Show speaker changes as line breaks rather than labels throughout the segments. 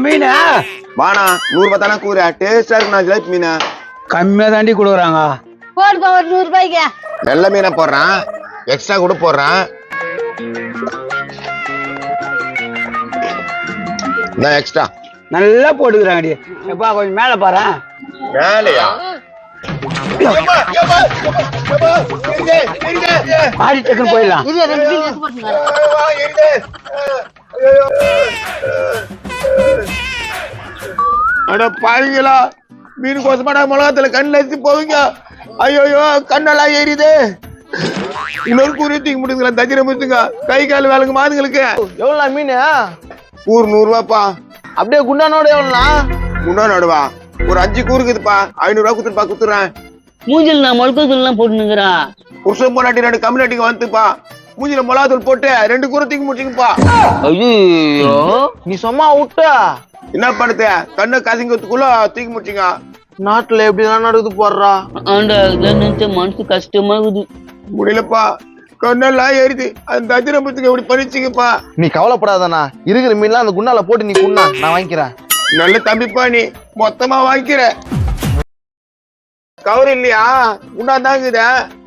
மீன்
வாணா 100 ரூபாய் தானே கூற டேஸ்டா இருக்கு நான் ஜிலேபி மீன்
கம்மியா தாண்டி கொடுக்குறாங்க.
போடுப்பா ஒரு 100 ரூபாய்க்கு.
வெள்ளை மீனை போடுறான் எக்ஸ்ட்ரா கூட போடுறான். நான் எக்ஸ்ட்ரா
நல்லா போட்டுக்கிறாங்கடி. எப்பா கொஞ்சம் மேல பாரு.
மேலையா
ஆடி டக்குன்னு போயிடலாம்.
இது 2 மீன் எடுத்து போட்டுங்க.
அட பாருங்களா மீன் கோசமாடா மிளகாத்துல கண்ணில் எடுத்து போவீங்க. ஐயோ கண்ணெல்லாம் ஏறிது. இன்னொரு கூறி தூக்கி முடியுங்களா தஜிர முடிச்சுங்க கை கால் வேலைங்க மாதுங்களுக்கு.
எவ்வளோ மீன்?
கூறு 100 ரூபாப்பா.
அப்படியே குண்டானோட எவ்வளோண்ணா?
முன்னாடுவா ஒரு 5 கூறுக்குதுப்பா 500 ரூபா குத்துப்பா குத்துறேன்.
மூஞ்சில் நான் மொளக்க தூள்லாம் போட்டுனுங்கிறா.
புருஷன் பொண்டாட்டி 2 கம்யூனிட்டிக்கு வந்துப்பா மூஞ்சில மிளகாத்தூள் போட்டு 2 கூரை தூக்கி முடிச்சுங்கப்பா.
ஐயோ நீ சும்மா விட்ட
என்ன பண்ணுது கண்ணு கசிங்கத்துக்குள்ள தூக்கி முடிச்சுங்க.
நாட்டுல எப்படிதான் நடக்குது போடுறா.
ஆண்டா இதான் நினைச்ச மனசு கஷ்டமாகுது.
முடியலப்பா கண்ணெல்லாம் ஏறிது. அந்த தஜிரம்பத்துக்கு எப்படி பண்ணிச்சுங்கப்பா.
நீ கவலைப்படாதானா இருக்கிற மீன்லாம் அந்த குண்டால போட்டு நீ குண்ணா நான் வாங்கிக்கிறேன்.
நல்ல தம்பிப்பா நீ மொத்தமா வாங்கிக்கிற. கவர் இல்லையா குண்டாந்தாங்குத.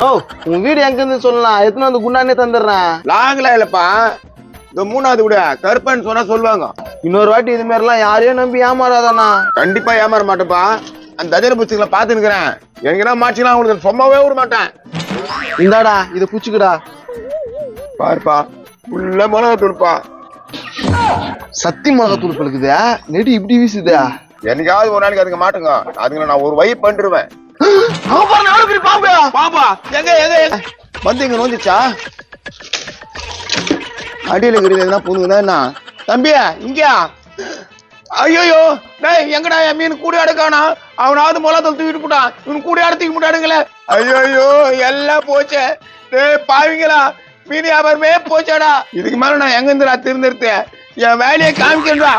ஓ உன் வீடு எங்க இருந்து சொல்லலாம் எத்தனை வந்து குண்டானே தந்துடுறேன்.
லாங்கலா இல்லப்பா இந்த 3வது விட கருப்பன்னு சொன்னா சொல்லுவாங்க.
இன்னொரு வாட்டி இது மாதிரி எல்லாம் யாரையும் நம்பி ஏமாறாதானா.
கண்டிப்பா ஏமாற மாட்டேப்பா. அந்த தஜர புச்சுகளை பாத்துக்கிறேன். எங்கன்னா மாச்சுனா அவங்களுக்கு சும்மாவே விட மாட்டேன்.
இந்தாடா இத புச்சுக்கடா.
பாருப்பா உள்ள மிளகாத்தூள்ப்பா.
சத்தி மிளகாத்தூள் பழுக்குதா நெடி இப்படி வீசுதா.
என்னைக்காவது ஒரு நாளைக்கு அதுங்க மாட்டுங்க. அதுங்களை நான் ஒரு வழி பண்ணிருவேன். பாப்பா எங்க எங்க எங்க வந்து இங்க நோந்துச்சா அடியில இருக்கிறது எதுனா புதுங்கதான் என்ன தம்பியா இங்கயா. ஐயோ டேய் எங்கடா என் மீன் கூடி அடக்கானா. அவனாவது மிளகாத்தூள் தூக்கிட்டு போட்டான். இவன் கூடி அடத்திக்க முட்டாடுங்களே. ஐயோ எல்லாம் போச்சே. டேய் பாவிங்களா மீன் வியாபாரமே போச்சாடா. இதுக்கு மேல நான் எங்க இருந்து திருந்திருத்தேன். என் வேலையை காமிக்கிறா.